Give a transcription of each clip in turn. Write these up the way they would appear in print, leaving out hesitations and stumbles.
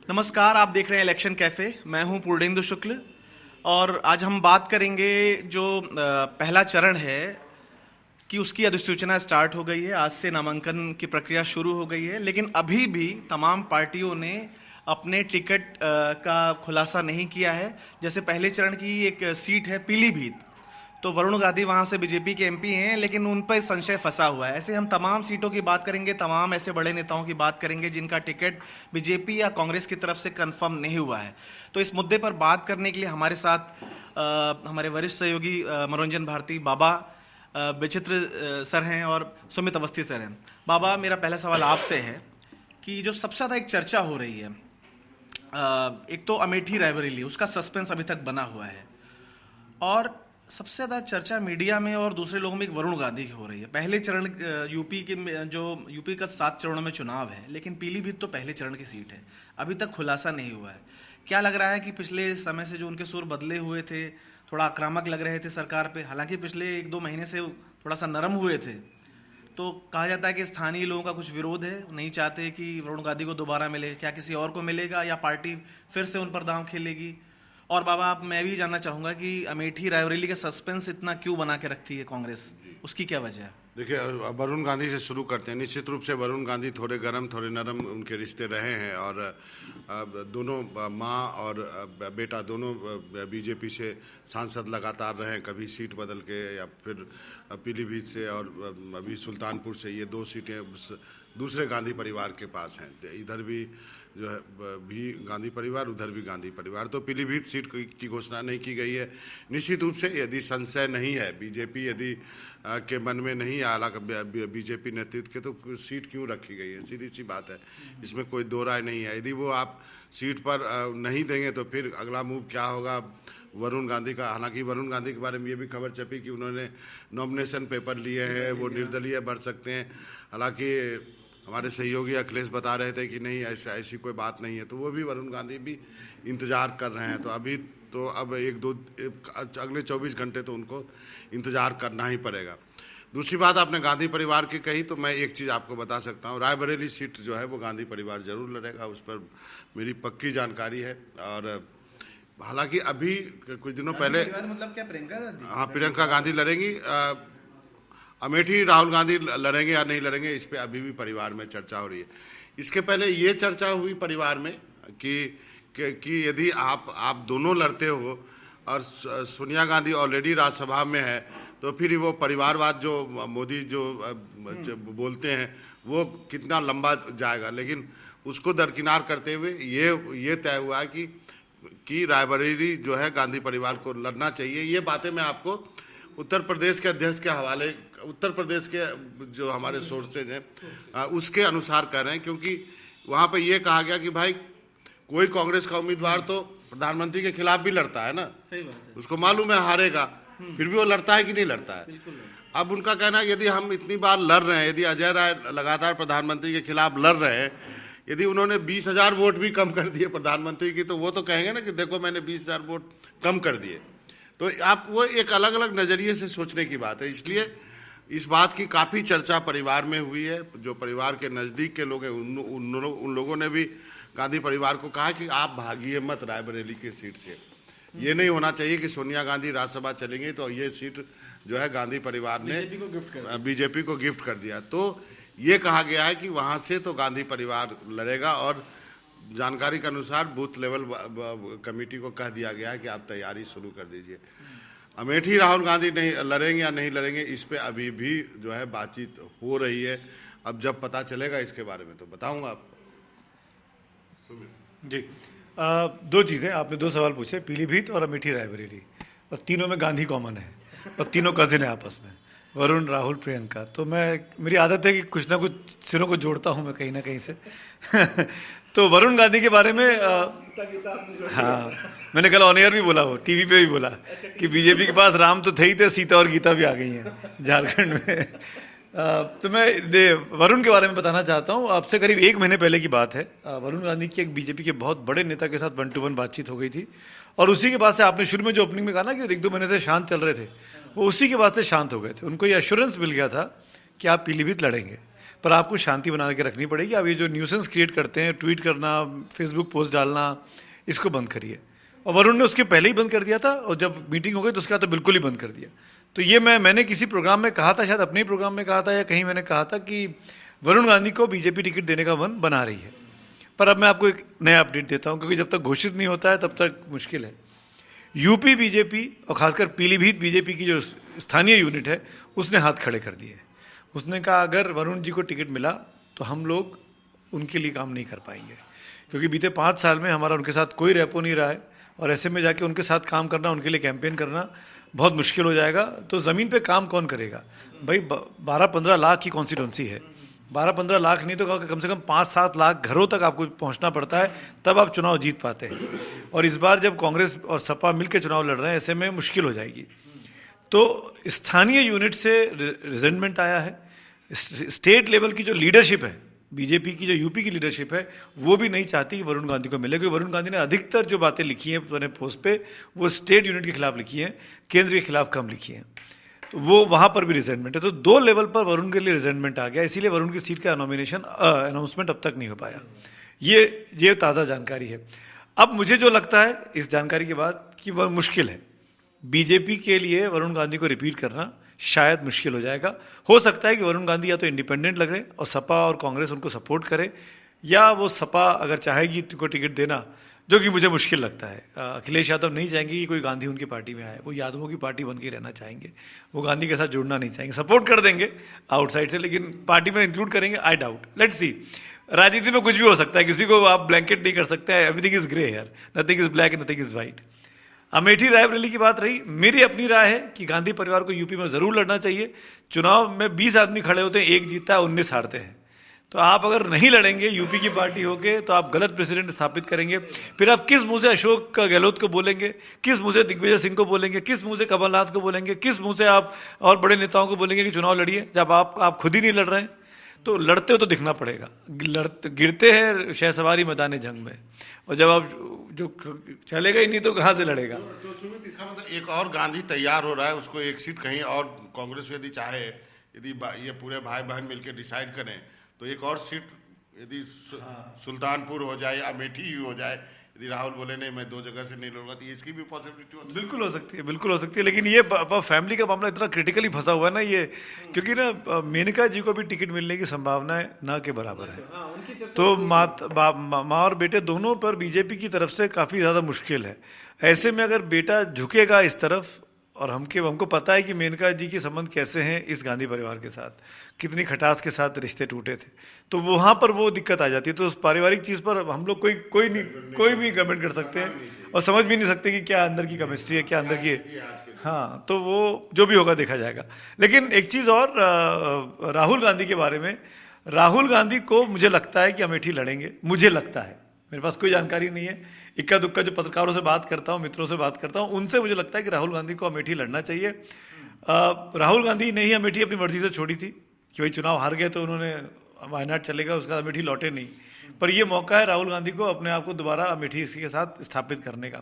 नमस्कार, आप देख रहे हैं इलेक्शन कैफे। मैं हूं पूर्णेंदु शुक्ल और आज हम बात करेंगे जो पहला चरण है कि उसकी अधिसूचना स्टार्ट हो गई है। आज से नामांकन की प्रक्रिया शुरू हो गई है, लेकिन अभी भी तमाम पार्टियों ने अपने टिकट का खुलासा नहीं किया है। जैसे पहले चरण की एक सीट है पीलीभीत, तो वरुण गांधी वहां से बीजेपी के एमपी हैं, लेकिन उन पर संशय फंसा हुआ है। ऐसे हम तमाम सीटों की बात करेंगे, तमाम ऐसे बड़े नेताओं की बात करेंगे जिनका टिकट बीजेपी या कांग्रेस की तरफ से कंफर्म नहीं हुआ है। तो इस मुद्दे पर बात करने के लिए हमारे साथ हमारे वरिष्ठ सहयोगी मनोरंजन भारती बाबा विचित्र सर हैं और सुमित अवस्थी सर हैं। बाबा, मेरा पहला सवाल आपसे है कि जो सबसे ज़्यादा एक चर्चा हो रही है, एक तो अमेठी रायबरेली, उसका सस्पेंस अभी तक बना हुआ है, और सबसे ज़्यादा चर्चा मीडिया में और दूसरे लोगों में एक वरुण गांधी की हो रही है। पहले चरण यूपी का 7 चरणों में चुनाव है, लेकिन पीलीभीत तो पहले चरण की सीट है, अभी तक खुलासा नहीं हुआ है। क्या लग रहा है कि पिछले समय से जो उनके सुर बदले हुए थे, थोड़ा आक्रामक लग रहे थे सरकार पे, हालांकि पिछले 1-2 महीने से थोड़ा सा नरम हुए थे, तो कहा जाता है कि स्थानीय लोगों का कुछ विरोध है, नहीं चाहते कि वरुण गांधी को दोबारा मिले। क्या किसी और को मिलेगा या पार्टी फिर से उन पर दांव खेलेगी? और बाबा, आप मैं भी जानना चाहूंगा कि अमेठी रायबरेली का सस्पेंस इतना क्यों बना के रखती है कांग्रेस, उसकी क्या वजह है? देखिए, वरुण गांधी से शुरू करते हैं। निश्चित रूप से वरुण गांधी थोड़े गर्म थोड़े नरम उनके रिश्ते रहे हैं, और दोनों माँ और बेटा दोनों बीजेपी से सांसद लगातार रहे हैं, कभी सीट बदल के या फिर पीलीभीत से और अभी सुल्तानपुर से। ये 2 सीटें दूसरे गांधी परिवार के पास हैं, इधर भी जो है भी गांधी परिवार, उधर भी गांधी परिवार। तो पीलीभीत सीट की घोषणा नहीं की गई है। निश्चित रूप से यदि संशय नहीं है, बीजेपी यदि के मन में नहीं आया बीजेपी नेतृत्व के, तो सीट क्यों रखी गई है? सीधी सी बात है, इसमें कोई दो राय नहीं है। यदि वो आप सीट पर नहीं देंगे तो फिर अगला मूव क्या होगा वरुण गांधी का? हालांकि वरुण गांधी के बारे में ये भी खबर छपी कि उन्होंने नॉमिनेशन पेपर लिए हैं, वो निर्दलीय बढ़ सकते हैं। हालांकि हमारे सहयोगी अखिलेश बता रहे थे कि नहीं, ऐसी कोई बात नहीं है, तो वो भी वरुण गांधी भी इंतजार कर रहे हैं। तो अभी तो अब अगले 24 घंटे तो उनको इंतजार करना ही पड़ेगा। दूसरी बात आपने गांधी परिवार की कही, तो मैं एक चीज़ आपको बता सकता हूँ, रायबरेली सीट जो है वो गांधी परिवार जरूर लड़ेगा, उस पर मेरी पक्की जानकारी है। और हालांकि अभी कुछ दिनों पहले, मतलब क्या प्रियंका गांधी? हाँ, प्रियंका गांधी लड़ेंगी। अमेठी राहुल गांधी लड़ेंगे या नहीं लड़ेंगे, इस पे अभी भी परिवार में चर्चा हो रही है। इसके पहले ये चर्चा हुई परिवार में कि यदि आप दोनों लड़ते हो और सोनिया गांधी ऑलरेडी राज्यसभा में है, तो फिर वो परिवारवाद जो मोदी जो बोलते हैं वो कितना लंबा जाएगा। लेकिन उसको दरकिनार करते हुए ये तय हुआ है कि रायबरेली जो है गांधी परिवार को लड़ना चाहिए। ये बातें मैं आपको उत्तर प्रदेश के अध्यक्ष के हवाले, उत्तर प्रदेश के जो हमारे सोर्सेज हैं उसके अनुसार कह रहे हैं, क्योंकि वहाँ पे ये कहा गया कि भाई कोई कांग्रेस का उम्मीदवार तो प्रधानमंत्री के खिलाफ भी लड़ता है ना, सही बात है, उसको मालूम है हारेगा, फिर भी वो लड़ता है कि नहीं लड़ता है। अब उनका कहना है यदि हम इतनी बार लड़ रहे हैं, यदि अजय राय लगातार प्रधानमंत्री के खिलाफ लड़ रहे हैं, यदि उन्होंने 20,000 वोट भी कम कर दिए प्रधानमंत्री की, तो वो तो कहेंगे ना कि देखो मैंने 20,000 वोट कम कर दिए। तो आप वो एक अलग अलग नज़रिए से सोचने की बात है। इसलिए इस बात की काफ़ी चर्चा परिवार में हुई है। जो परिवार के नज़दीक के लोग हैं उन लोगों ने भी गांधी परिवार को कहा कि आप भागिए मत रायबरेली की सीट से। ये नहीं होना चाहिए कि सोनिया गांधी राज्यसभा चलेंगी तो ये सीट जो है गांधी परिवार ने बीजेपी को गिफ्ट कर दिया। तो ये कहा गया है कि वहाँ से तो गांधी परिवार लड़ेगा, और जानकारी के अनुसार बूथ लेवल कमेटी को कह दिया गया है कि आप तैयारी शुरू कर दीजिए। अमेठी राहुल गांधी नहीं लड़ेंगे या नहीं लड़ेंगे, इस पे अभी भी जो है बातचीत हो रही है। अब जब पता चलेगा इसके बारे में तो बताऊंगा आपको। जी, 2 चीज़ें आपने, 2 सवाल पूछे, पीलीभीत और अमेठी रायबरेली, और तीनों में गांधी कॉमन है और तीनों कजिन है आपस में, वरुण, राहुल, प्रियंका। तो मेरी आदत है कि कुछ ना कुछ सिरों को जोड़ता हूं मैं कहीं ना कहीं से तो वरुण गांधी के बारे में हाँ, मैंने कल ऑन एयर भी बोला, वो टीवी पे भी बोला कि बीजेपी के पास राम तो थे ही थे, सीता और गीता भी आ गई हैं झारखंड में। तो मैं वरुण के बारे में बताना चाहता हूँ आपसे। करीब 1 महीने पहले की बात है, वरुण गांधी की एक बीजेपी के बहुत बड़े नेता के साथ 1-to-1 बातचीत हो गई थी, और उसी के बाद से आपने शुरू में जो ओपनिंग में कहा ना कि 1-2 महीने से शांत चल रहे थे, वो उसी के बाद से शांत हो गए थे। उनको ये एश्योरेंस मिल गया था कि आप पीलीभीत लड़ेंगे। पर आपको शांति बना के रखनी पड़ेगी। अब ये जो न्यूसेंस क्रिएट करते हैं, ट्वीट करना, फेसबुक पोस्ट डालना, इसको बंद करिए। और वरुण ने उसके पहले ही बंद कर दिया था, और जब मीटिंग हो गई तो उसके बाद तो बिल्कुल ही बंद कर दिया। तो ये मैंने किसी प्रोग्राम में कहा था, शायद अपने ही प्रोग्राम में कहा था या कहीं मैंने कहा था कि वरुण गांधी को बीजेपी टिकट देने का मन बना रही है। पर अब मैं आपको एक नया अपडेट देता हूँ, क्योंकि जब तक घोषित नहीं होता है तब तक मुश्किल है। यूपी बीजेपी और खासकर पीलीभीत बीजेपी की जो स्थानीय यूनिट है उसने हाथ खड़े कर दिए। उसने कहा अगर वरुण जी को टिकट मिला तो हम लोग उनके लिए काम नहीं कर पाएंगे, क्योंकि बीते 5 साल में हमारा उनके साथ कोई रेपो नहीं रहा है, और ऐसे में जाके उनके साथ काम करना, उनके लिए कैंपेन करना बहुत मुश्किल हो जाएगा। तो ज़मीन पे काम कौन करेगा भाई? 12-15 लाख की कॉन्स्टिट्यूंसी है, 12-15 लाख नहीं तो कम से कम 5-7 लाख घरों तक आपको पहुंचना पड़ता है, तब आप चुनाव जीत पाते हैं। और इस बार जब कांग्रेस और सपा मिलकर चुनाव लड़ रहे हैं, ऐसे में मुश्किल हो जाएगी। तो स्थानीय यूनिट से रिजेंटमेंट आया है। स्टेट लेवल की जो लीडरशिप है बीजेपी की, जो यूपी की लीडरशिप है, वो भी नहीं चाहती कि वरुण गांधी को मिले, क्योंकि वरुण गांधी ने अधिकतर जो बातें लिखी हैं अपने पोस्ट पे वो स्टेट यूनिट के खिलाफ लिखी हैं, केंद्र के खिलाफ कम लिखी हैं। तो वो वहां पर भी रिजेंटमेंट है। तो 2 लेवल पर वरुण के लिए रिजेंटमेंट आ गया, इसीलिए वरुण की सीट का नॉमिनेशन अनाउंसमेंट अब तक नहीं हो पाया। ये ताज़ा जानकारी है। अब मुझे जो लगता है इस जानकारी के बाद कि वह मुश्किल है, बीजेपी के लिए वरुण गांधी को रिपीट करना शायद मुश्किल हो जाएगा। हो सकता है कि वरुण गांधी या तो इंडिपेंडेंट लगे और सपा और कांग्रेस उनको सपोर्ट करे, या वो सपा अगर चाहेगी को टिकट देना, जो कि मुझे मुश्किल लगता है। अखिलेश यादव नहीं चाहेंगे कि कोई गांधी उनकी पार्टी में आए, वो यादवों की पार्टी बन के रहना चाहेंगे, वो गांधी के साथ जुड़ना नहीं चाहेंगे। सपोर्ट कर देंगे आउटसाइड से, लेकिन पार्टी में इंक्लूड करेंगे आई डाउट। लेट्स सी, राजनीति में कुछ भी हो सकता है, किसी को आप ब्लैंकेट नहीं कर सकते हैं। Everything is grey here, nothing is black, nothing is white. Amethi Raebareli की बात रही, मेरी अपनी राय है कि गांधी परिवार को यूपी में जरूर लड़ना चाहिए। चुनाव में 20 आदमी खड़े होते हैं, एक जीतता है, 19 हारते हैं। तो आप अगर नहीं लड़ेंगे यूपी की पार्टी होके, तो आप गलत प्रेसिडेंट स्थापित करेंगे। फिर आप किस मुंह से अशोक गहलोत को बोलेंगे, किस मुंह से दिग्विजय सिंह को बोलेंगे, किस मुंह से कमलनाथ को बोलेंगे, किस मुंह से आप और बड़े नेताओं को बोलेंगे कि चुनाव लड़िए, जब आप खुद ही नहीं लड़ रहे हैं। तो लड़ते हो तो दिखना पड़ेगा। गिरते हैं शहसवारी मैदान जंग में, और जब आप जो चलेगा ही नहीं तो कहाँ से लड़ेगा। तो सुमित, इसका मतलब एक और गांधी तैयार हो रहा है, उसको एक सीट कहीं और कांग्रेस यदि चाहे, यदि ये पूरे भाई बहन मिलकर डिसाइड करें तो एक और सीट यदि सुल्तानपुर हो जाए, अमेठी ही हो जाए, यदि राहुल बोले नहीं मैं 2 जगह से नहीं लड़ूंगा, तो इसकी भी पॉसिबिलिटी हो सकती है। बिल्कुल हो सकती है, बिल्कुल हो सकती है। लेकिन ये फैमिली का मामला इतना क्रिटिकली फंसा हुआ है ना ये, क्योंकि ना मेनका जी को भी टिकट मिलने की संभावना ना के बराबर है। तो माँ और बेटे दोनों पर बीजेपी की तरफ से काफी ज्यादा मुश्किल है। ऐसे में अगर बेटा झुकेगा इस तरफ, और हमको पता है कि मेनका जी के संबंध कैसे हैं इस गांधी परिवार के साथ, कितनी खटास के साथ रिश्ते टूटे थे, तो वहां पर वो दिक्कत आ जाती है। तो उस पारिवारिक चीज पर हम लोग कोई भी कमेंट कर सकते हैं और समझ भी नहीं सकते कि क्या अंदर की केमिस्ट्री है, क्या अंदर की। हाँ, तो वो जो भी होगा देखा जाएगा। लेकिन एक चीज और, राहुल गांधी के बारे में, राहुल गांधी को मुझे लगता है कि अमेठी लड़ेंगे। मुझे लगता है, मेरे पास कोई जानकारी नहीं है, इक्का दुक्का जो पत्रकारों से बात करता हूँ, मित्रों से बात करता हूँ, उनसे मुझे लगता है कि राहुल गांधी को अमेठी लड़ना चाहिए। राहुल गांधी ने ही अमेठी अपनी मर्जी से छोड़ी थी कि भाई चुनाव हार गए तो उन्होंने वायनाड चलेगा, उसके बाद अमेठी लौटे नहीं। पर ये मौका है राहुल गांधी को अपने आप को दोबारा अमेठी के साथ स्थापित करने का।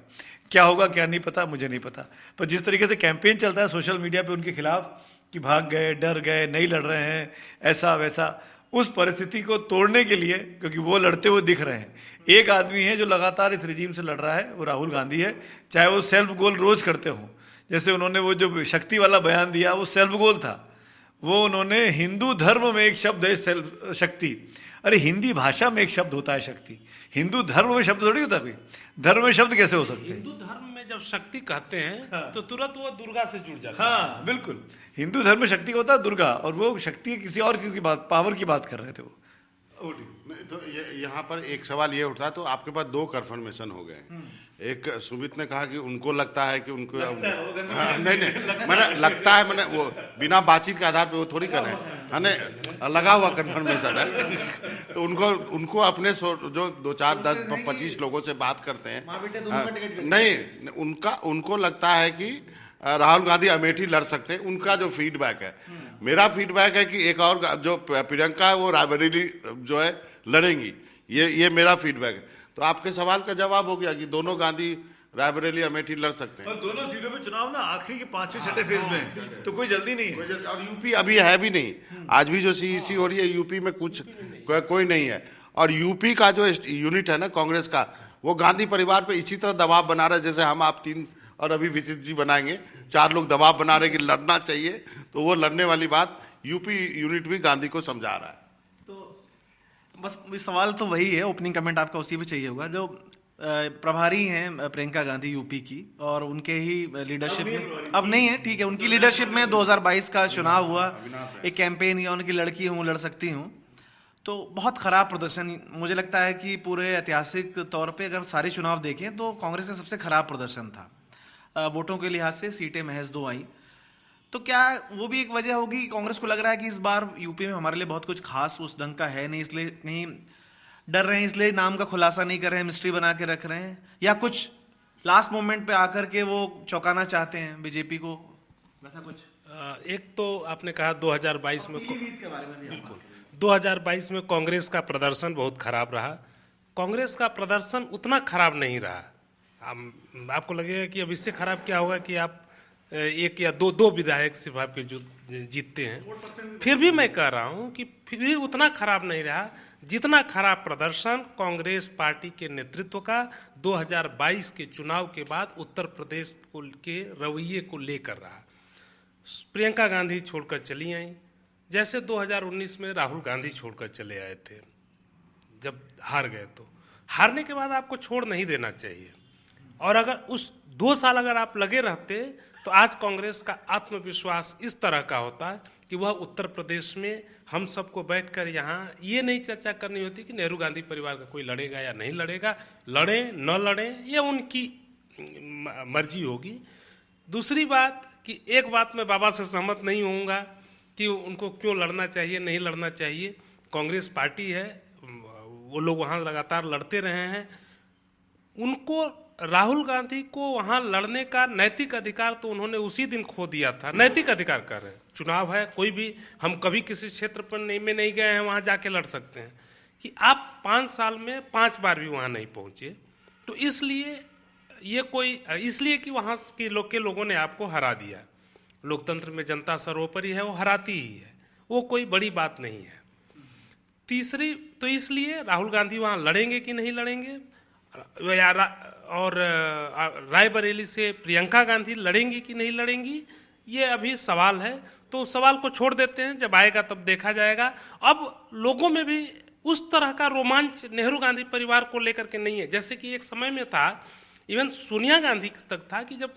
क्या होगा क्या नहीं पता, मुझे नहीं पता। पर जिस तरीके से कैंपेन चलता है सोशल मीडिया पे उनके खिलाफ कि भाग गए, डर गए, नहीं लड़ रहे हैं, ऐसा वैसा, उस परिस्थिति को तोड़ने के लिए, क्योंकि वो लड़ते हुए दिख रहे हैं। एक आदमी है जो लगातार इस रिजीम से लड़ रहा है, वो राहुल गांधी है। चाहे वो सेल्फ गोल रोज करते हो, जैसे उन्होंने वो जो शक्ति वाला बयान दिया वो सेल्फ गोल था। वो उन्होंने हिंदू धर्म में एक शब्द है सेल्फ शक्ति, अरे हिंदी भाषा में एक शब्द होता है शक्ति, हिंदू धर्म में शब्द थोड़ी होता है। धर्म में शब्द कैसे हो सकते हैं? हिंदू धर्म में जब शक्ति कहते हैं तो तुरंत वो दुर्गा से जुड़ जाता है। हाँ बिल्कुल, हिंदू धर्म में शक्ति का होता है दुर्गा, और वो शक्ति किसी और चीज की बात, पावर की बात कर रहे थे वो। तो यहाँ पर एक सवाल ये उठता है, तो आपके पास 2 कन्फर्मेशन हो गए। एक सुमित ने कहा कि उनको लगता है कि उनको नहीं मैंने लगता है, मैंने वो बिना बातचीत के आधार पे वो थोड़ी कर रहे हैं, है लगा हुआ कन्फर्मेशन है। तो उनको अपने जो 2, 4, 10, 25 लोगों से बात करते हैं, नहीं उनको लगता है कि राहुल गांधी अमेठी लड़ सकते हैं। उनका जो फीडबैक है, मेरा फीडबैक है कि एक और जो प्रियंका है वो रायबरेली जो है लड़ेंगी, ये मेरा फीडबैक है। तो आपके सवाल का जवाब हो गया कि दोनों गांधी रायबरेली अमेठी लड़ सकते हैं। और दोनों सीटों पे चुनाव ना आखिरी के 5-6 फेज में है, तो कोई जल्दी नहीं है। और यूपी अभी है भी नहीं, आज भी जो सीईसी हो रही है यूपी में कुछ कोई नहीं है। और यूपी का जो यूनिट है ना कांग्रेस का, वो गांधी परिवार पे इसी तरह दबाव बना रहा है जैसे हम आप तीन और अभी विजित जी बनाएंगे, 4 लोग दबाव बना रहे कि लड़ना चाहिए, तो वो लड़ने वाली बात यूपी यूनिट भी गांधी को समझा रहा है। तो बस सवाल तो वही है, ओपनिंग कमेंट आपका उसी पे चाहिए होगा। जो प्रभारी हैं प्रियंका गांधी यूपी की, और उनके ही लीडरशिप में अब नहीं है, ठीक है, उनकी लीडरशिप में 2022 का चुनाव हुआ, एक कैंपेन या उनकी लड़की हूँ लड़ सकती हूँ, तो बहुत खराब प्रदर्शन मुझे लगता है कि पूरे ऐतिहासिक तौर पे अगर सारे चुनाव देखें तो कांग्रेस का सबसे खराब प्रदर्शन था। वोटों के लिहाज से सीटें महज 2 आई। तो क्या वो भी एक वजह होगी कि कांग्रेस को लग रहा है कि इस बार यूपी में हमारे लिए बहुत कुछ खास उस ढंग का है नहीं, इसलिए कहीं डर रहे हैं, इसलिए नाम का खुलासा नहीं कर रहे हैं, मिस्ट्री बना के रख रहे हैं, या कुछ लास्ट मोमेंट पे आकर के वो चौंकाना चाहते हैं बीजेपी को, वैसा कुछ? एक तो आपने कहा 2022 में पीलीभीत के बारे में भी बिल्कुल 2022 में कांग्रेस का प्रदर्शन बहुत खराब रहा। कांग्रेस का प्रदर्शन उतना खराब नहीं रहा। आपको लगेगा कि अब इससे खराब क्या होगा कि आप एक या दो विधायक सिर्फ आपके जो जीतते हैं। फिर भी मैं कह रहा हूं कि फिर भी उतना खराब नहीं रहा जितना खराब प्रदर्शन कांग्रेस पार्टी के नेतृत्व का 2022 के चुनाव के बाद उत्तर प्रदेश के रवैये को लेकर रहा। प्रियंका गांधी छोड़कर चली आई, जैसे 2019 में राहुल गांधी छोड़कर चले आए थे जब हार गए। तो हारने के बाद आपको छोड़ नहीं देना चाहिए, और अगर उस 2 साल अगर आप लगे रहते तो आज कांग्रेस का आत्मविश्वास इस तरह का होता कि वह उत्तर प्रदेश में हम सबको बैठकर यहाँ ये नहीं चर्चा करनी होती कि नेहरू गांधी परिवार का कोई लड़ेगा या नहीं लड़ेगा, लड़े न लड़े ये उनकी मर्जी होगी। दूसरी बात कि एक बात मैं बाबा से सहमत नहीं होऊंगा कि उनको क्यों लड़ना चाहिए नहीं लड़ना चाहिए। कांग्रेस पार्टी है, वो लोग वहाँ लगातार लड़ते रहे हैं, उनको राहुल गांधी को वहां लड़ने का नैतिक अधिकार तो उन्होंने उसी दिन खो दिया था। नैतिक अधिकार कर रहे हैं, चुनाव है, कोई भी हम कभी किसी क्षेत्र पर नहीं गए हैं, वहां जाके लड़ सकते हैं। कि आप 5 साल में 5 बार भी वहां नहीं पहुंचे, तो इसलिए ये कोई इसलिए कि वहां के लोगों ने आपको हरा दिया। लोकतंत्र में जनता सर्वोपरि है, वो हराती ही है, वो कोई बड़ी बात नहीं है। तीसरी तो इसलिए राहुल गांधी वहां लड़ेंगे कि नहीं लड़ेंगे, और रायबरेली से प्रियंका गांधी लड़ेंगी कि नहीं लड़ेंगी, ये अभी सवाल है। तो उस सवाल को छोड़ देते हैं, जब आएगा तब देखा जाएगा। अब लोगों में भी उस तरह का रोमांच नेहरू गांधी परिवार को लेकर के नहीं है, जैसे कि एक समय में था, इवन सोनिया गांधी तक था कि जब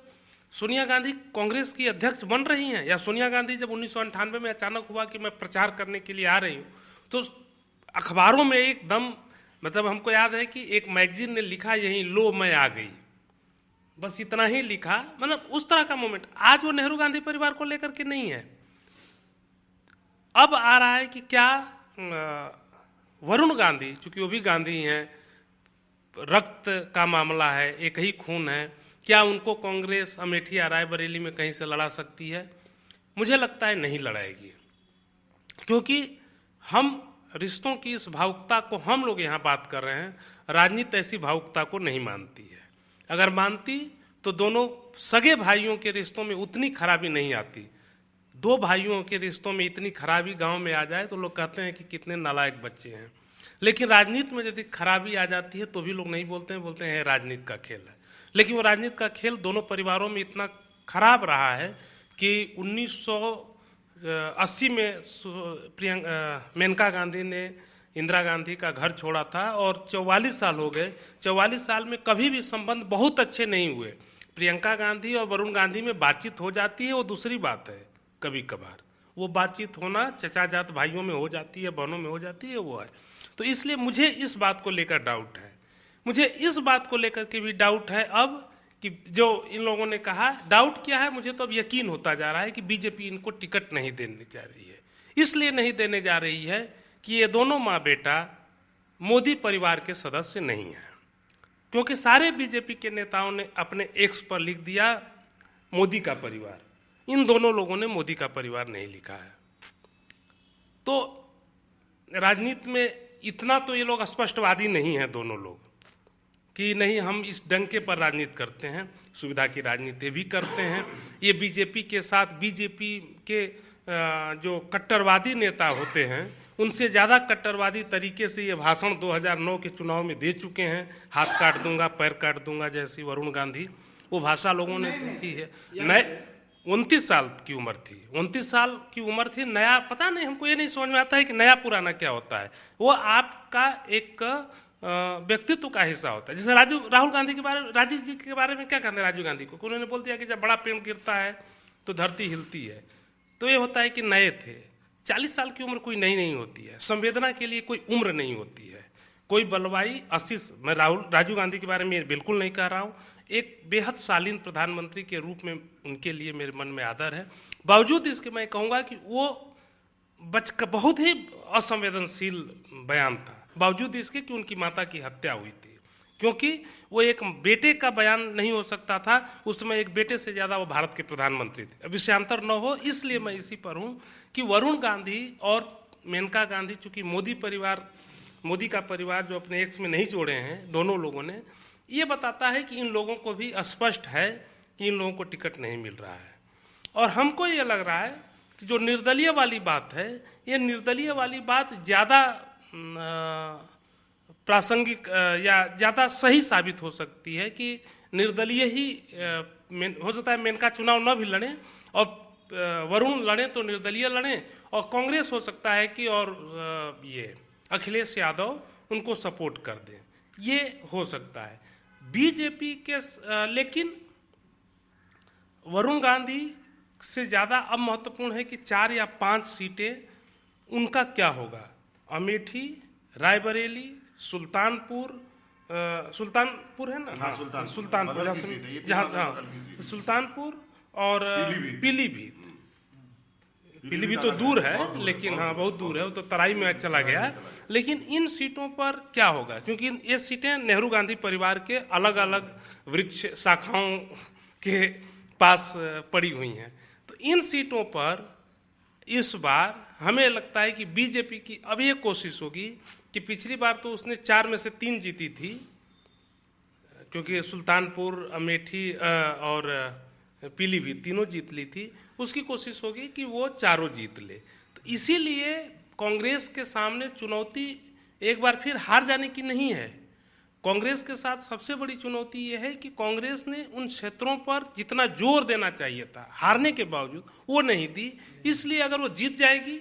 सोनिया गांधी कांग्रेस की अध्यक्ष बन रही हैं, या सोनिया गांधी जब 1998 में अचानक हुआ कि मैं प्रचार करने के लिए आ रही हूँ, तो अखबारों में एकदम, मतलब हमको याद है कि एक मैगजीन ने लिखा यही, लो मैं आ गई, बस इतना ही लिखा, मतलब उस तरह का मोमेंट। आज वो नेहरू गांधी परिवार को लेकर के नहीं है। अब आ रहा है कि क्या वरुण गांधी, चूंकि वो भी गांधी हैं, रक्त का मामला है, एक ही खून है, क्या उनको कांग्रेस अमेठी या रायबरेली में कहीं से लड़ा सकती है? मुझे लगता है नहीं लड़ाएगी, क्योंकि हम रिश्तों की इस भावुकता को हम लोग यहाँ बात कर रहे हैं, राजनीति ऐसी भावुकता को नहीं मानती है। अगर मानती तो दोनों सगे भाइयों के रिश्तों में उतनी खराबी नहीं आती। 2 भाइयों के रिश्तों में इतनी खराबी गांव में आ जाए तो लोग कहते हैं कि कितने नालायक बच्चे हैं, लेकिन राजनीति में यदि खराबी आ जाती है तो भी लोग नहीं बोलते हैं, बोलते हैं राजनीति का खेल है। लेकिन वो राजनीति का खेल दोनों परिवारों में इतना खराब रहा है कि 1980 में मेनका गांधी ने इंदिरा गांधी का घर छोड़ा था, और 44 साल हो गए। 44 साल में कभी भी संबंध बहुत अच्छे नहीं हुए। प्रियंका गांधी और वरुण गांधी में बातचीत हो जाती है, वो दूसरी बात है, कभी कभार वो बातचीत होना चचा जात भाइयों में हो जाती है, बहनों में हो जाती है, वो है। तो इसलिए मुझे इस बात को लेकर डाउट है, मुझे इस बात को लेकर के भी डाउट है अब, कि जो इन लोगों ने कहा, डाउट क्या है, मुझे तो अब यकीन होता जा रहा है कि बीजेपी इनको टिकट नहीं देने जा रही है। इसलिए नहीं देने जा रही है कि ये दोनों माँ बेटा मोदी परिवार के सदस्य नहीं हैं, क्योंकि सारे बीजेपी के नेताओं ने अपने एक्स पर लिख दिया मोदी का परिवार, इन दोनों लोगों ने मोदी का परिवार नहीं लिखा है। तो राजनीति में इतना तो ये लोग स्पष्टवादी नहीं है दोनों लोग, कि नहीं हम इस डंके पर राजनीति करते हैं, सुविधा की राजनीति भी करते हैं। ये बीजेपी के साथ बीजेपी के जो कट्टरवादी नेता होते हैं उनसे ज़्यादा कट्टरवादी तरीके से ये भाषण 2009 के चुनाव में दे चुके हैं। हाथ काट दूंगा, पैर काट दूंगा, जैसी वरुण गांधी, वो भाषा लोगों ने दी है। नए 29 साल की उम्र थी, 29 साल की उम्र थी। नया पता नहीं, हमको ये नहीं समझ में आता है कि नया पुराना क्या होता है। वो आपका एक व्यक्तित्व का हिस्सा होता है। जैसे राहुल गांधी के बारे में, राजीव जी के बारे में क्या कहते हैं राजीव गांधी को, उन्होंने बोल दिया कि जब बड़ा पेड़ गिरता है तो धरती हिलती है। तो ये होता है कि नए थे। 40 साल की उम्र कोई नई नहीं होती है। संवेदना के लिए कोई उम्र नहीं होती है। कोई बलवाई 80, मैं राजीव गांधी के बारे में बिल्कुल नहीं कह रहा हूँ। एक बेहद शालीन प्रधानमंत्री के रूप में उनके लिए मेरे मन में आदर है। बावजूद इसके मैं कहूँगा कि वो बहुत ही असंवेदनशील बयान था, बावजूद इसके कि उनकी माता की हत्या हुई थी। क्योंकि वो एक बेटे का बयान नहीं हो सकता था, उस समय एक बेटे से ज़्यादा वो भारत के प्रधानमंत्री थे। विषयांतर न हो इसलिए मैं इसी पर हूँ कि वरुण गांधी और मेनका गांधी, चूँकि मोदी का परिवार जो अपने एक्स में नहीं जोड़े हैं दोनों लोगों ने, ये बताता है कि इन लोगों को भी स्पष्ट है कि इन लोगों को टिकट नहीं मिल रहा है। और हमको ये लग रहा है कि जो निर्दलीय वाली बात है, ये निर्दलीय वाली बात ज़्यादा प्रासंगिक या ज़्यादा सही साबित हो सकती है कि निर्दलीय ही हो सकता है मेनका चुनाव न भी लड़ें और वरुण लड़ें तो निर्दलीय लड़ें, और कांग्रेस हो सकता है कि और ये अखिलेश यादव उनको सपोर्ट कर दें, ये हो सकता है। बीजेपी के लेकिन वरुण गांधी से ज़्यादा अब महत्वपूर्ण है कि 4 या 5 सीटें उनका क्या होगा। अमेठी, रायबरेली, सुल्तानपुर है ना, हाँ, सुल्तानपुर सुल्तानपुर और पीलीभीत तो दूर है, लेकिन हाँ बहुत दूर है, वो तो तराई में चला गया है। लेकिन इन सीटों पर क्या होगा, क्योंकि ये सीटें नेहरू गांधी परिवार के अलग अलग वृक्ष शाखाओं के पास पड़ी हुई हैं। तो इन सीटों पर इस बार हमें लगता है कि बीजेपी की अब ये कोशिश होगी कि पिछली बार तो उसने 4 में से 3 जीती थी, क्योंकि सुल्तानपुर, अमेठी और पीलीभीत तीनों जीत ली थी। उसकी कोशिश होगी कि वो चारों जीत ले। तो इसीलिए कांग्रेस के सामने चुनौती एक बार फिर हार जाने की नहीं है। कांग्रेस के साथ सबसे बड़ी चुनौती ये है कि कांग्रेस ने उन क्षेत्रों पर जितना जोर देना चाहिए था हारने के बावजूद वो नहीं दी। इसलिए अगर वो जीत जाएगी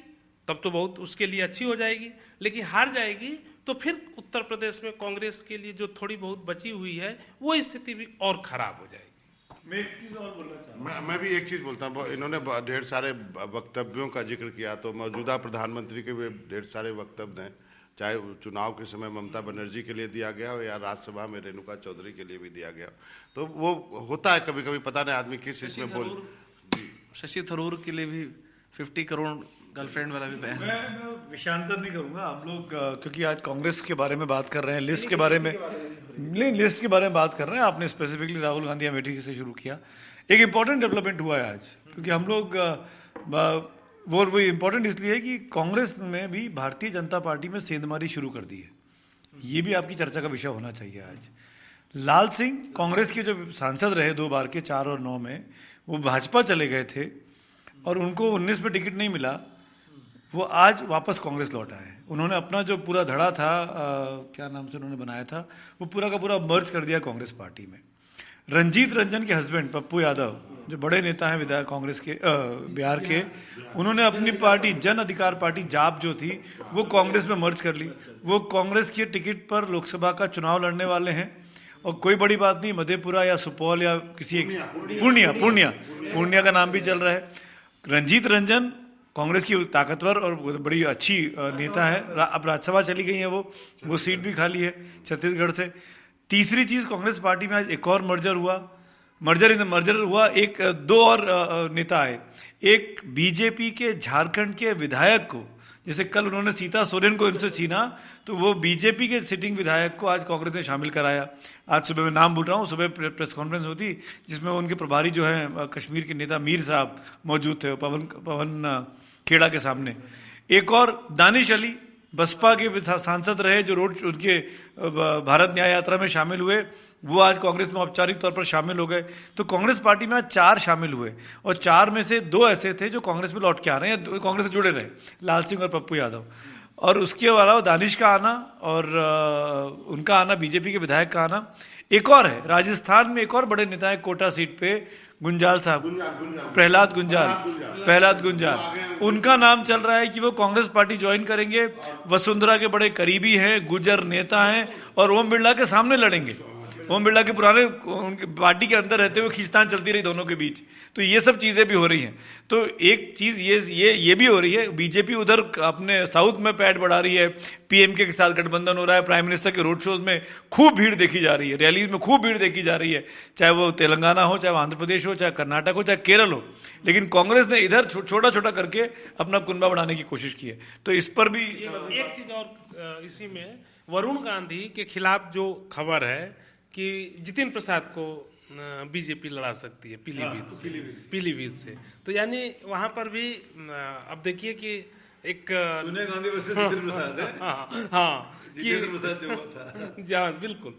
तब तो बहुत उसके लिए अच्छी हो जाएगी, लेकिन हार जाएगी तो फिर उत्तर प्रदेश में कांग्रेस के लिए जो थोड़ी बहुत बची हुई है वो स्थिति भी और खराब हो जाएगी। मैं एक चीज़ और बोलना चाहूँगा। मैं भी एक चीज़ बोलता हूँ। इन्होंने ढेर सारे वक्तव्यों का जिक्र किया, तो मौजूदा प्रधानमंत्री के भी ढेर सारे वक्तव्य हैं, चाहे चुनाव के समय ममता बनर्जी के लिए दिया गया हो या राज्यसभा में रेणुका चौधरी के लिए भी दिया गया हो। तो वो होता है कभी कभी, पता नहीं आदमी किस इसमें बोल। शशि थरूर के लिए भी 50 करोड़ गर्लफ्रेंड वाला भी बयान। मैं विषयांतर नहीं करूंगा। आप लोग क्योंकि आज कांग्रेस के बारे में बात कर रहे हैं, लिस्ट के बारे में नहीं, लिस्ट के बारे में बात कर रहे हैं। आपने स्पेसिफिकली राहुल गांधी अमेठी से शुरू किया। एक इम्पॉर्टेंट डेवलपमेंट हुआ है आज, क्योंकि हम लोग वो इम्पोर्टेंट इसलिए है कि कांग्रेस में भी भारतीय जनता पार्टी में सेंधमारी शुरू कर दी है। ये भी आपकी चर्चा का विषय होना चाहिए आज। लाल सिंह कांग्रेस के जो सांसद रहे 2 बार के, 4 और 9 में, वो भाजपा चले गए थे और उनको 19 में टिकट नहीं मिला। वो आज वापस कांग्रेस लौट आए। उन्होंने अपना जो पूरा धड़ा था, क्या नाम से उन्होंने बनाया था, वो पूरा का पूरा मर्ज कर दिया कांग्रेस पार्टी में। रंजीत रंजन के हस्बैंड पप्पू यादव, जो बड़े नेता हैं विधायक कांग्रेस के बिहार के, उन्होंने अपनी पार्टी जन अधिकार पार्टी जाप जो थी वो कांग्रेस में मर्ज कर ली। वो कांग्रेस के टिकट पर लोकसभा का चुनाव लड़ने वाले हैं। और कोई बड़ी बात नहीं, मधेपुरा या सुपौल या किसी एक पूर्णिया का नाम भी चल रहा है। रंजीत रंजन कांग्रेस की ताकतवर और बड़ी अच्छी नेता है। अब राज्यसभा चली गई है, वो सीट भी खाली है छत्तीसगढ़ से। तीसरी चीज, कांग्रेस पार्टी में आज एक और मर्जर हुआ। 2 और नेता आए। एक बीजेपी के झारखंड के विधायक को, जैसे कल उन्होंने सीता सोरेन को इनसे छीना, तो वो बीजेपी के सिटिंग विधायक को आज कांग्रेस ने शामिल कराया। आज सुबह मैं नाम बोल रहा हूँ, सुबह प्रेस कॉन्फ्रेंस होती जिसमें उनके प्रभारी जो हैं कश्मीर के नेता मीर साहब मौजूद थे, पवन खेड़ा के सामने। एक और दानिश अली बसपा के सांसद रहे जो रोड उनके भारत न्याय यात्रा में शामिल हुए, वो आज कांग्रेस में औपचारिक तौर पर शामिल हो गए। तो कांग्रेस पार्टी में आज 4 शामिल हुए और 4 में से 2 ऐसे थे जो कांग्रेस में लौट के आ रहे हैं या कांग्रेस से जुड़े रहे, लाल सिंह और पप्पू यादव। और उसके अलावा दानिश का आना और उनका आना, बीजेपी के विधायक का आना। एक और है राजस्थान में, एक और बड़े नेता है कोटा सीट पे, गुंजाल साहब, प्रहलाद गुंजाल, उनका नाम चल रहा है कि वो कांग्रेस पार्टी ज्वाइन करेंगे। वसुंधरा के बड़े करीबी हैं, गुर्जर नेता हैं और ओम बिरला के सामने लड़ेंगे। ओम बिरला के पुराने उनके पार्टी के अंदर रहते हुए खींचतान चलती रही दोनों के बीच। तो ये सब चीजें भी हो रही हैं। तो एक चीज ये भी हो रही है, बीजेपी उधर अपने साउथ में पैठ बढ़ा रही है, पीएमके के साथ गठबंधन हो रहा है, प्राइम मिनिस्टर के रोड शोज में खूब भीड़ देखी जा रही है, रैलीज में खूब भीड़ देखी जा रही है, चाहे वो तेलंगाना हो, चाहे वो आंध्र प्रदेश हो, चाहे कर्नाटक हो, चाहे केरल हो। लेकिन कांग्रेस ने इधर छोटा छोटा करके अपना कुनबा बढ़ाने की कोशिश की है। तो इस पर भी एक चीज और इसी में, वरुण गांधी के खिलाफ जो खबर है कि जितिन प्रसाद को बीजेपी लड़ा सकती है पीलीभीत से, तो यानी वहां पर भी अब देखिए कि एक सोनिया गांधी वर्सेस जितिन प्रसाद है। हाँ जितेंद्र प्रसाद जो था। जी बिल्कुल।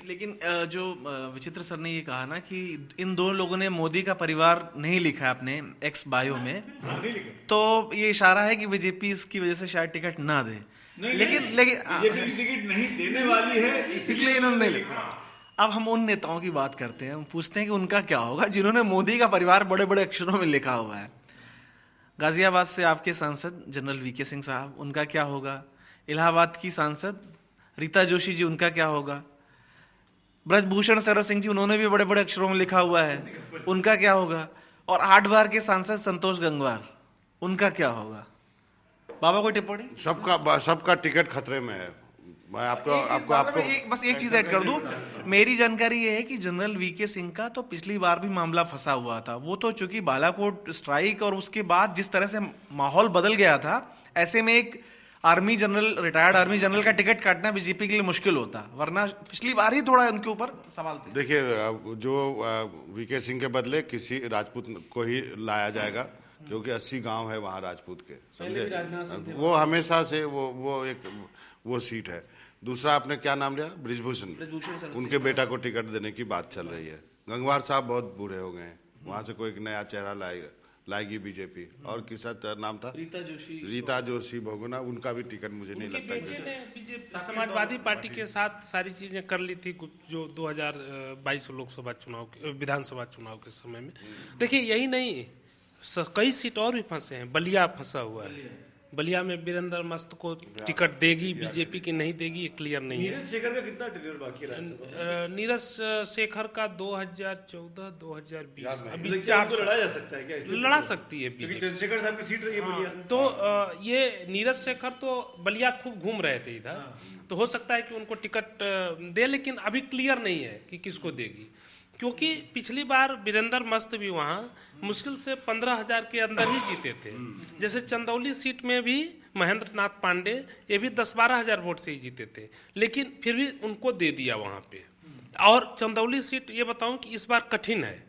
लेकिन जो विचित्र सर ने ये कहा ना कि इन दो लोगों ने मोदी का परिवार नहीं लिखा अपने एक्स बायो में, तो ये इशारा है कि बीजेपी इसकी वजह से शायद टिकट ना दे। लेकिन टिकट नहीं देने वाली है, इसलिए इन्होंने नहीं लिखा। अब हम उन नेताओं की बात करते हैं, हम पूछते हैं कि उनका क्या होगा जिन्होंने मोदी का परिवार बड़े बड़े अक्षरों में लिखा हुआ है। गाजियाबाद से आपके सांसद जनरल वीके सिंह साहब, उनका क्या होगा? इलाहाबाद की सांसद रीता जोशी जी, उनका क्या होगा? ब्रजभूषण शरद सिंह जी, उन्होंने भी बड़े बड़े अक्षरों में लिखा हुआ है, उनका क्या होगा? और 8 बार के सांसद संतोष गंगवार, उनका क्या होगा? बाबा कोई टिप्पणी? सबका टिकट खतरे में है। मैं आपको बस एक चीज ऐड कर दूं, मेरी जानकारी ये है कि जनरल वीके सिंह का तो पिछली बार भी मामला फंसा हुआ था। वो तो चूंकि बालाकोट स्ट्राइक और उसके बाद जिस तरह से माहौल बदल गया था, ऐसे में एक army general, retired army general का टिकट काटना बीजेपी के लिए मुश्किल होता, वरना पिछली बार ही थोड़ा उनके ऊपर सवाल थे। देखिए, जो वीके सिंह के बदले किसी राजपूत को ही लाया जाएगा, क्योंकि 80 गांव है वहां राजपूत के, समझे? वो हमेशा से वो सीट है। दूसरा आपने क्या नाम लिया? ब्रिजभूषण, उनके बेटा को टिकट देने की बात चल रही है। गंगवार साहब बहुत बूढ़े हो गए हैं, वहां से कोई नया चेहरा लाएगी बीजेपी। और किसका नाम था? रीता जोशी भगोना, उनका भी टिकट मुझे नहीं लगता। समाजवादी पार्टी के साथ सारी चीजें कर ली थी जो 2022 लोकसभा चुनाव, विधानसभा चुनाव के समय में। देखिए, यही नहीं, कई सीट और भी फंसे हैं। बलिया फंसा हुआ है, बलिया में वीरेंद्र मस्त को टिकट देगी बीजेपी की, नहीं देगी, ये क्लियर नहीं है। नीरज शेखर का कितना टिकट बाकी है? नीरज शेखर का 2014-2020 अभी 4 तो लड़ा जा सकता है क्या? लड़ा सकती है क्योंकि चंद्रशेखर साहब की सीट रही है बलिया। तो ये नीरज शेखर तो बलिया खूब घूम रहे थे इधर, तो हो सकता है कि उनको टिकट दे, लेकिन अभी क्लियर नहीं है कि किसको देगी। क्योंकि पिछली बार वीरेंद्र मस्त भी वहाँ मुश्किल से 15,000 के अंदर ही जीते थे। जैसे चंदौली सीट में भी महेंद्र नाथ पांडे, ये भी 10-12 हजार वोट से ही जीते थे, लेकिन फिर भी उनको दे दिया वहाँ पे। और चंदौली सीट ये बताऊं कि इस बार कठिन है।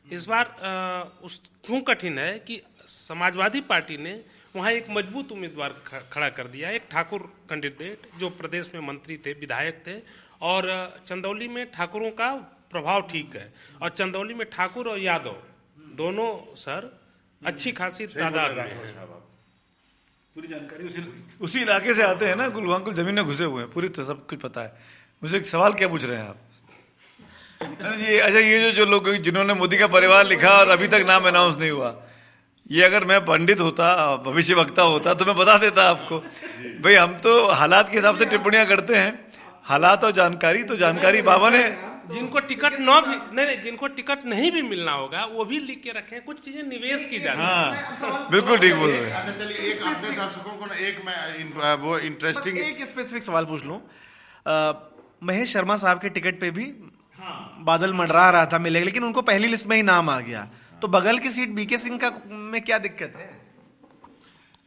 इस बार क्यों कठिन है कि समाजवादी पार्टी ने वहाँ एक मजबूत उम्मीदवार खड़ा कर दिया, एक ठाकुर कैंडिडेट जो प्रदेश में मंत्री थे, विधायक थे। और चंदौली में ठाकुरों का प्रभाव ठीक है, और चंदौली में ठाकुर और यादव दोनों सर अच्छी खासी तादाद में हैं। पूरी जानकारी उसी इलाके से आते हैं ना, गुलवांकुल जमीन में घुसे हुए हैं, पूरी सब कुछ पता है। मुझे एक सवाल क्या पूछ रहे हैं आप? ये अच्छा, ये जो लोग जिन्होंने मोदी का परिवार लिखा और अभी तक नाम अनाउंस नहीं हुआ, ये अगर मैं पंडित होता, भविष्य वक्ता होता, तो मैं बता देता आपको। भाई, हम तो हालात के हिसाब से टिप्पणियां करते हैं, हालात और जानकारी। तो जानकारी बाबा ने जिनको टिकट नहीं, जिनको टिकट नहीं भी मिलना होगा वो भी लिख के रखे, कुछ चीजें निवेश की जाती है। हाँ, बिल्कुल ठीक बोल रहे हैं। चलिए, एक अपने दर्शकों को एक मैं वो इंटरेस्टिंग एक स्पेसिफिक सवाल पूछ लूं। महेश शर्मा साहब के टिकट पे भी बादल मंडरा रहा था मिलेगा, लेकिन उनको पहली लिस्ट में ही नाम आ गया। तो बगल की सीट बीके सिंह का में क्या दिक्कत है?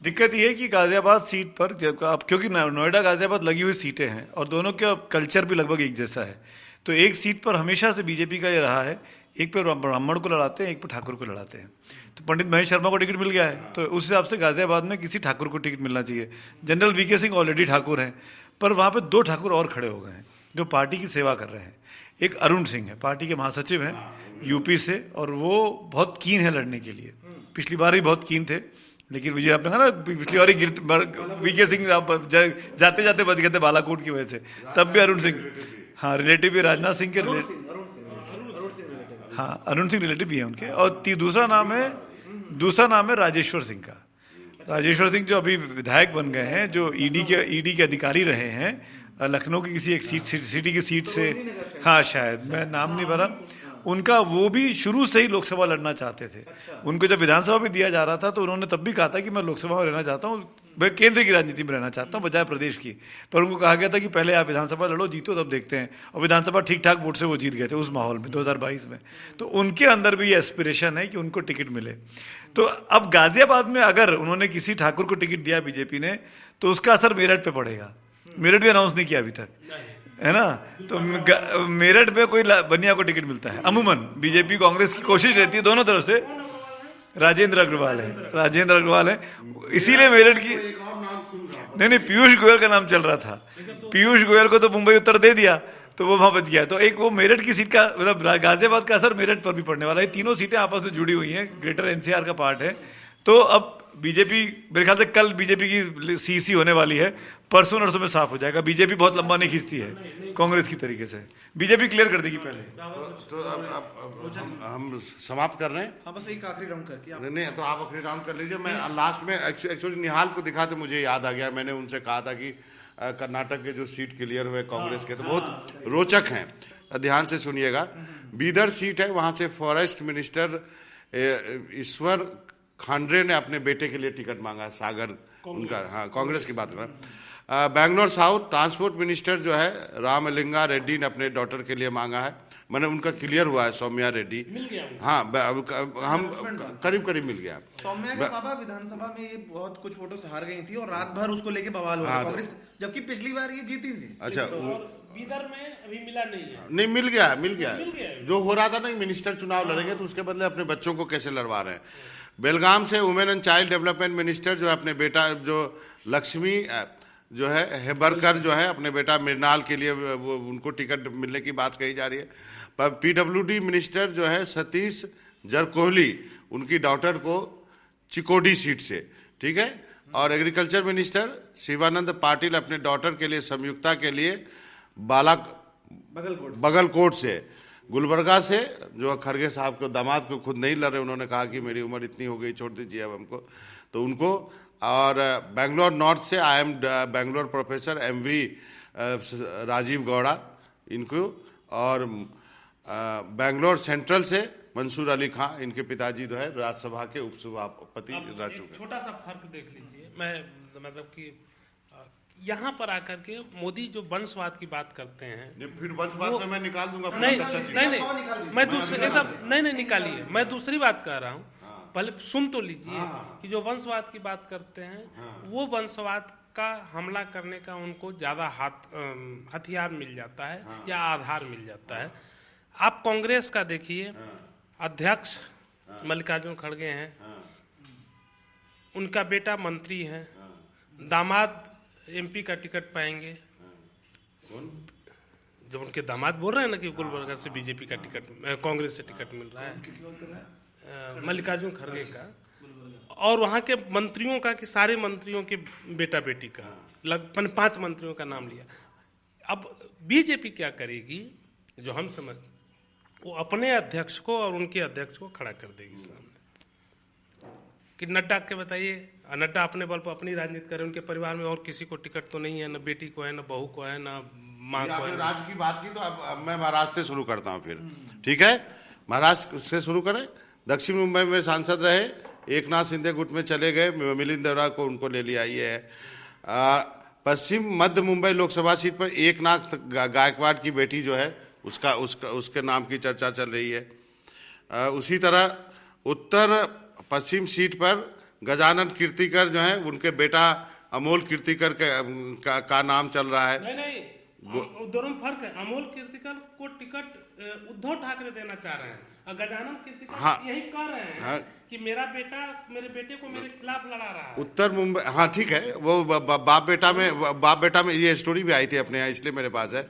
दिक्कत ये है कि गाजियाबाद सीट पर, क्योंकि नोएडा गाजियाबाद लगी हुई सीटें हैं और दोनों का कल्चर भी लगभग एक जैसा है, तो एक सीट पर हमेशा से बीजेपी का ये रहा है, एक पे ब्राह्मण को लड़ाते हैं, एक पे ठाकुर को लड़ाते हैं। तो पंडित महेश शर्मा को टिकट मिल गया है, तो उस हिसाब से गाजियाबाद में किसी ठाकुर को टिकट मिलना चाहिए। General V K Singh already Thakur हैं, पर वहाँ पे 2 ठाकुर और खड़े हो गए हैं जो पार्टी की सेवा कर रहे हैं। एक अरुण सिंह है, पार्टी के महासचिव हैं यूपी से, और वो बहुत कीन है लड़ने के लिए। पिछली बार भी बहुत कीन थे, लेकिन विजय आपने कहा ना पिछली बार ही वीके सिंह जाते जाते बच गए थे बालाकोट की वजह से, तब भी अरुण सिंह, हाँ रिलेटिव भी राजनाथ सिंह के हाँ अरुण सिंह रिलेटिव भी है उनके। और दूसरा नाम है राजेश्वर सिंह का। राजेश्वर सिंह जो अभी विधायक बन गए हैं, जो ईडी के अधिकारी रहे हैं लखनऊ की किसी एक सिटी की सीट से, हाँ शायद मैं नाम नहीं भरा उनका, वो भी शुरू से ही लोकसभा लड़ना चाहते थे। उनको जब विधानसभा भी दिया जा रहा था तो उन्होंने तब भी कहा था कि मैं लोकसभा में रहना चाहता हूँ, मैं केंद्र की राजनीति में रहना चाहता हूँ बजाय प्रदेश की। पर उनको कहा गया था कि पहले आप विधानसभा लड़ो, जीतो तब देखते हैं। और विधानसभा ठीक ठाक वोट से वो जीत गए थे उस माहौल में 2022 में। तो उनके अंदर भी ये एस्पिरेशन है कि उनको टिकट मिले। तो अब गाजियाबाद में अगर उन्होंने किसी ठाकुर को टिकट दिया बीजेपी ने, तो उसका असर मेरठ पे पड़ेगा। मेरठ भी अनाउंस नहीं किया अभी तक, है ना। तो मेरठ में कोई बनिया को टिकट मिलता है। अमूमन बीजेपी कांग्रेस की कोशिश रहती है दोनों तरफ से। राजेंद्र अग्रवाल है, इसीलिए मेरठ की नहीं पीयूष गोयल का नाम चल रहा था। पीयूष गोयल को तो मुंबई उत्तर दे दिया तो वो वहां बच गया। तो एक वो मेरठ की सीट का मतलब गाजियाबाद का असर मेरठ पर भी पड़ने वाला है। तीनों सीटें आपस में जुड़ी हुई हैं, ग्रेटर एनसीआर का पार्ट है। तो अब बीजेपी मेरे ख्याल से कल बीजेपी की सीसी होने वाली है, परसों नरसों में साफ हो जाएगा। बीजेपी बहुत लंबा नहीं खींचती है कांग्रेस की तरीके से, बीजेपी क्लियर कर देगी पहले। तो अब हम समाप्त कर रहे हैं। हाँ बस एक आखिरी राउंड करके नहीं तो आप आखिरी राउंड कर लीजिए। मैं लास्ट में एक्चुअली निहाल को दिखाते मुझे याद आ गया, मैंने उनसे कहा था कि कर्नाटक के जो सीट क्लियर हुए कांग्रेस के तो बहुत रोचक हैं, ध्यान से सुनिएगा। बीदर सीट है, वहां से फॉरेस्ट मिनिस्टर ईश्वर खांड्रे ने अपने बेटे के लिए टिकट मांगा है, सागर उनका, हाँ कांग्रेस की बात कर रहा है। बैंगलोर साउथ ट्रांसपोर्ट मिनिस्टर जो है रामलिंगा रेड्डी ने अपने डॉटर के लिए मांगा है, मैंने उनका क्लियर हुआ है, सौम्या रेड्डी। हाँ हम करीब मिल गया। सौम्या के पापा विधानसभा में ये बहुत कुछ वोटों से हार गई थी और रात भर उसको लेके बवाल हुआ कांग्रेस, जबकि पिछली बार ये जीती थी। अच्छा बीदर में अभी मिला नहीं है। नहीं मिल गया जो हो रहा था ना, मिनिस्टर चुनाव लड़ेंगे तो उसके बदले अपने बच्चों को कैसे लड़वा रहे हैं। बेलगाम से women and child development minister जो है अपने बेटा जो लक्ष्मी जो है हेबरकर जो है अपने बेटा मृणाल के लिए वो उनको टिकट मिलने की बात कही जा रही है। पर पीडब्ल्यूडी मिनिस्टर जो है सतीश जरकोहली उनकी डॉटर को चिकोडी सीट से, ठीक है। और एग्रीकल्चर मिनिस्टर शिवानंद पाटिल अपने डॉटर के लिए संयुक्ता के लिए बगलकोट से, गुलबर्गा से जो खड़गे साहब को दामाद को खुद नहीं लड़ रहे, उन्होंने कहा कि मेरी उम्र इतनी हो गई छोड़ दीजिए अब हमको, तो उनको। और बेंगलोर नॉर्थ से IIM Bangalore professor MV Rajeev Gowda इनको, और बेंगलोर सेंट्रल से मंसूर अली खान, इनके पिताजी जो है राज्यसभा के उपसभापति रह चुके। छोटा सा फर्क देख लीजिए, मैं मतलब कि यहाँ पर आकर के मोदी जो वंशवाद की बात करते हैं, फिर वंशवाद में मैं निकाल दूंगा। नहीं मैं दूसरी एकदम नहीं निकालिए, मैं दूसरी बात कर रहा हूँ, पहले सुन तो लीजिए कि जो वंशवाद की बात करते हैं वो वंशवाद का हमला करने का उनको ज्यादा हथियार मिल जाता है या आधार मिल जाता है। आप कांग्रेस का देखिए, अध्यक्ष मल्लिकार्जुन खड़गे हैं, उनका बेटा मंत्री है, दामाद MP का टिकट पाएंगे। जब उनके दामाद बोल रहे हैं ना कि गुलबर्गा से बीजेपी का टिकट, कांग्रेस से टिकट मिल रहा है मल्लिकार्जुन खड़गे का, और वहाँ के मंत्रियों का कि सारे मंत्रियों के बेटा बेटी का, लगभग 5 मंत्रियों का नाम लिया। अब बीजेपी क्या करेगी, जो हम समझ, वो अपने अध्यक्ष को और उनके अध्यक्ष को खड़ा कर देगी सामने कि नड्डा के बताइए, नड्डा अपने बल पर अपनी राजनीति करें, उनके परिवार में और किसी को टिकट तो नहीं है, न बेटी को है, न बहू को है, न माँ को है। राज्य की बात की तो अब मैं महाराष्ट्र से शुरू करता हूँ फिर, ठीक है। महाराष्ट्र से शुरू करें। दक्षिण मुंबई में सांसद रहे, एकनाथ शिंदे गुट में चले गए, मिलिंद देवरा को उनको ले लिया ये है। पश्चिम मध्य मुंबई लोकसभा सीट पर एकनाथ गायकवाड़ की बेटी जो है उसके नाम की चर्चा चल रही है। उसी तरह उत्तर पश्चिम सीट पर गजानन कीर्तिकर जो है, उनके बेटा अमोल कीर्तिकर का नाम चल रहा है। नहीं दोनों में फर्क है। अमोल कीर्तिकर को टिकट उद्धव ठाकरे देना चाह रहे हैं और गजानन कीर्तिकर हाँ, यही कह रहे हैं हाँ, कि मेरे बेटे को मेरे खिलाफ लड़ा रहा है। उत्तर मुंबई, हाँ ठीक है, वो बाप बेटा में ये स्टोरी भी आई थी अपने यहाँ, इसलिए मेरे पास है।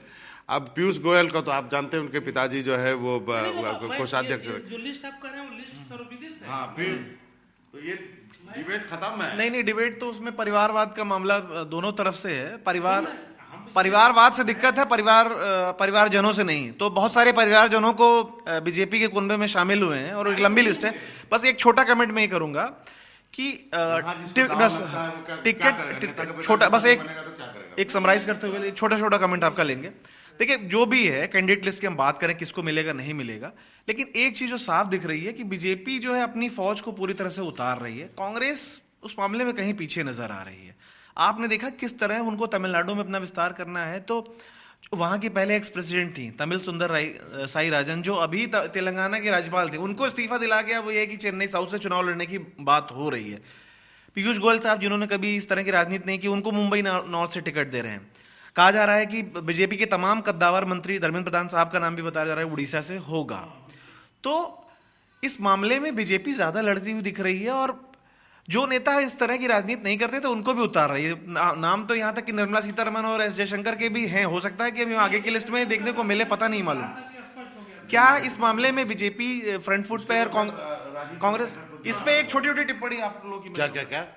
अब पीयूष गोयल का तो आप जानते हैं, उनके पिताजी जो है वो कोषाध्यक्ष। जो लिस्ट आप कह रहे हैं वो लिस्ट सर्वविदित है। हाँ, फिर तो ये डिबेट खत्म है। नहीं, डिबेट तो उसमें परिवारवाद का मामला दोनों तरफ से है। परिवारवाद से दिक्कत है, परिवारजनों से नहीं। तो बहुत सारे परिवारजनों को बीजेपी के कुनबे में शामिल हुए हैं और एक लंबी लिस्ट है। बस एक छोटा कमेंट मैं ये करूंगा कि टिकट छोटा, बस एक समराइज करते हुए एक छोटा कमेंट आपका लेंगे। देखिए, जो भी है कैंडिडेट लिस्ट की हम बात करें किसको मिलेगा नहीं मिलेगा, लेकिन एक चीज जो साफ दिख रही है कि बीजेपी जो है अपनी फौज को पूरी तरह से उतार रही है। कांग्रेस उस मामले में कहीं पीछे नजर आ रही है। आपने देखा किस तरह उनको तमिलनाडु में अपना विस्तार करना है, तो वहां की पहले एक्स प्रेसिडेंट थी तमिल सुंदर साई राजन, जो अभी तेलंगाना के राज्यपाल थे, उनको इस्तीफा दिला के अब वो ये कि चेन्नई साउथ से चुनाव लड़ने की बात हो रही है। पीयूष गोयल साहब, जिन्होंने कभी इस तरह की राजनीति नहीं की, उनको मुंबई नॉर्थ से टिकट दे रहे हैं। कहा जा रहा है कि बीजेपी के तमाम कद्दावर मंत्री, धर्मेंद्र प्रधान साहब का नाम भी बताया जा रहा है, उड़ीसा से होगा। तो इस मामले में बीजेपी ज्यादा लड़ती हुई दिख रही है और जो नेता इस तरह की राजनीति नहीं करते तो उनको भी उतार रही है। नाम तो यहां तक कि निर्मला सीतारमण और एस जयशंकर के भी हैं। हो सकता है कि अभी आगे की लिस्ट में देखने को मिले, पता नहीं मालूम। क्या इस मामले में बीजेपी फ्रंट फुट पे और कांग्रेस, इस पे एक छोटी टिप्पणी आप लोगों की। क्या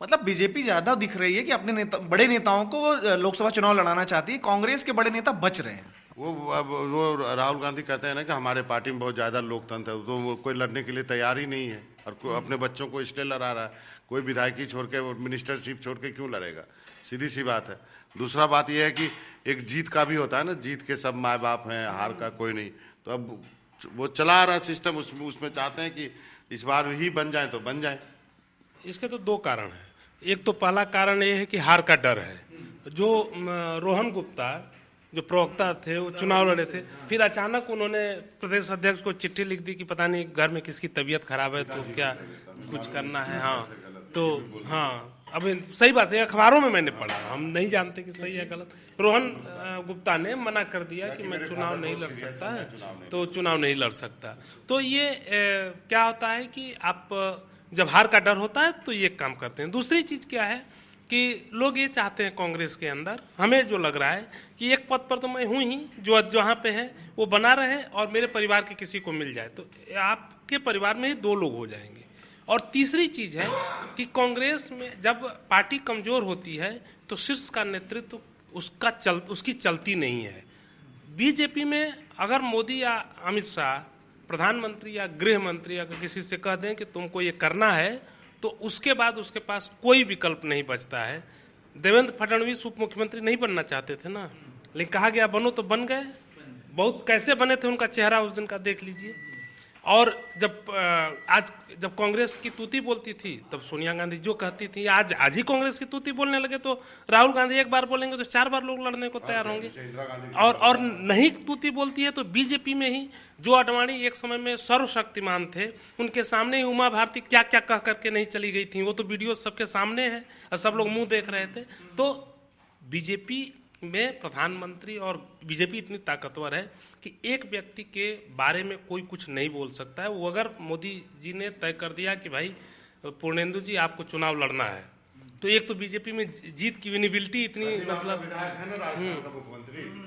मतलब बीजेपी ज्यादा दिख रही है कि अपने बड़े नेताओं को लोकसभा चुनाव लड़ाना चाहती है, कांग्रेस के बड़े नेता बच रहे हैं। वो राहुल गांधी कहते हैं ना कि हमारे पार्टी में बहुत ज्यादा लोकतंत्र है, तो वो कोई लड़ने के लिए तैयार ही नहीं है और अपने बच्चों को इसलिए लड़ा रहा है। कोई विधायकी छोड़ के, मिनिस्टरशिप छोड़ के क्यों लड़ेगा? सीधी सी बात है। दूसरा बात यह है कि एक जीत का भी होता है ना, जीत के सब माँ बाप हैं, हार का कोई नहीं। तो अब वो चला रहा सिस्टम, उसमें चाहते हैं कि इस बार ही बन जाए तो बन जाए। इसके तो दो कारण है। एक तो पहला कारण ये है कि हार का डर है। जो रोहन गुप्ता जो प्रवक्ता थे वो चुनाव लड़े थे, फिर अचानक उन्होंने प्रदेश अध्यक्ष को चिट्ठी लिख दी कि पता नहीं घर में किसकी तबीयत खराब है तो क्या कुछ करना है। हाँ, तो हाँ, अब सही बात है, अखबारों में मैंने पढ़ा, हम नहीं जानते कि सही है गलत। रोहन गुप्ता ने मना कर दिया कि मैं चुनाव नहीं लड़ सकता है, तो चुनाव नहीं लड़ सकता। तो ये क्या होता है कि आप जब हार का डर होता है तो ये काम करते हैं। दूसरी चीज क्या है कि लोग ये चाहते हैं कांग्रेस के अंदर, हमें जो लग रहा है कि एक पद पर तो मैं हूं ही, जो जहां पे है वो बना रहे और मेरे परिवार के किसी को मिल जाए, तो आपके परिवार में ही दो लोग हो जाएंगे। और तीसरी चीज है कि कांग्रेस में जब पार्टी कमजोर होती है तो शीर्ष का नेतृत्व उसकी चलती नहीं है। बीजेपी में अगर मोदी या अमित शाह प्रधानमंत्री या गृह मंत्री अगर किसी से कह दें कि तुमको ये करना है, तो उसके बाद उसके पास कोई विकल्प नहीं बचता है। देवेंद्र फडणवीस उप मुख्यमंत्री नहीं बनना चाहते थे ना, लेकिन कहा गया बनो तो बन गए। बहुत कैसे बने थे, उनका चेहरा उस दिन का देख लीजिए। और जब कांग्रेस की तूती बोलती थी तब सोनिया गांधी जो कहती थी, आज ही कांग्रेस की तूती बोलने लगे तो राहुल गांधी एक बार बोलेंगे तो 4 बार लोग लड़ने को तैयार होंगे। और नहीं तूती बोलती है तो बीजेपी में ही जो अडवाणी एक समय में सर्वशक्तिमान थे, उनके सामने ही उमा भारती क्या क्या कह करके नहीं चली गई थी, वो तो वीडियो सबके सामने है और सब लोग मुंह देख रहे थे। तो बीजेपी में प्रधानमंत्री और बीजेपी इतनी ताकतवर है कि एक व्यक्ति के बारे में कोई कुछ नहीं बोल सकता है। वो अगर मोदी जी ने तय कर दिया कि भाई पूर्णेंदु जी आपको चुनाव लड़ना है, तो एक तो बीजेपी में जीत की विनिबिलिटी इतनी, मतलब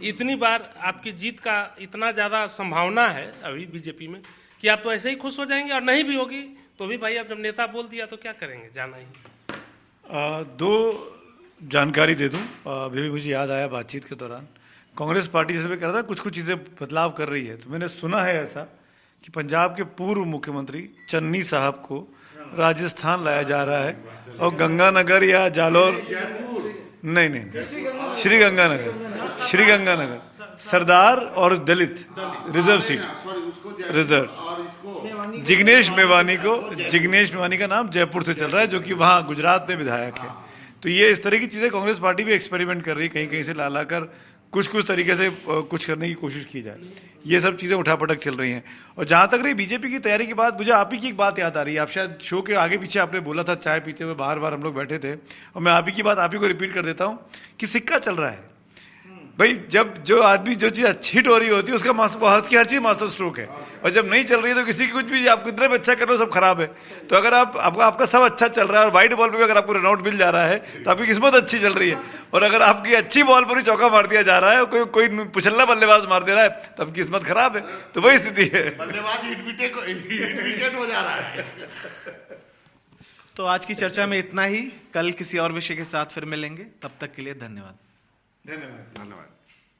इतनी बार आपकी जीत का इतना ज्यादा संभावना है अभी बीजेपी में कि आप तो ऐसे ही खुश हो जाएंगे, और नहीं भी होगी तो भी भाई अब जब नेता बोल दिया तो क्या करेंगे, जाना ही। दो जानकारी दे दूं, अभी भी मुझे याद आया बातचीत के दौरान, कांग्रेस पार्टी जैसे मैं कह रहा था कुछ चीज़ें बदलाव कर रही है। तो मैंने सुना है ऐसा कि पंजाब के पूर्व मुख्यमंत्री चन्नी साहब को राजस्थान लाया जा रहा है और गंगानगर या जालौर, नहीं, श्रीगंगानगर सरदार और दलित reserve seat, reserve Jignesh Mevani का नाम जयपुर से चल रहा है, जो कि वहाँ गुजरात में विधायक है। तो ये इस तरह की चीजें कांग्रेस पार्टी भी एक्सपेरिमेंट कर रही है, कहीं से ला कर कुछ तरीके से कुछ करने की कोशिश की जाए। ये सब चीजें उठापटक चल रही हैं। और जहां तक रही बीजेपी की तैयारी की बात, मुझे आप ही की एक बात याद आ रही है। आप शायद शो के आगे पीछे आपने बोला था, चाय पीते हुए बार हम लोग बैठे थे, और मैं आप ही की बात आप ही को रिपीट कर देता हूं कि सिक्का चल रहा है। भाई जब जो आदमी जो चीज अच्छी हिट हो रही होती है उसका बहुत की हर चीज मास्टर स्ट्रोक है, और जब नहीं चल रही है तो किसी की कुछ भी आप कितने भी अच्छा कर रहे हो सब खराब है। तो अगर आपका सब अच्छा चल रहा है और वाइड बॉल पे भी अगर आपको रन आउट मिल जा रहा है तो आपकी किस्मत अच्छी चल रही है, और अगर आपकी अच्छी बॉल पर ही चौका मार दिया जा रहा है और कोई पुछल्ला बल्लेबाज मार दे रहा है तो आपकी किस्मत खराब है। तो वही स्थिति है, बल्लेबाज हिट विकेट हो जा रहा है। तो आज की चर्चा में इतना ही, कल किसी और विषय के साथ फिर मिलेंगे, तब तक के लिए धन्यवाद। धन्यवाद। धन्यवाद।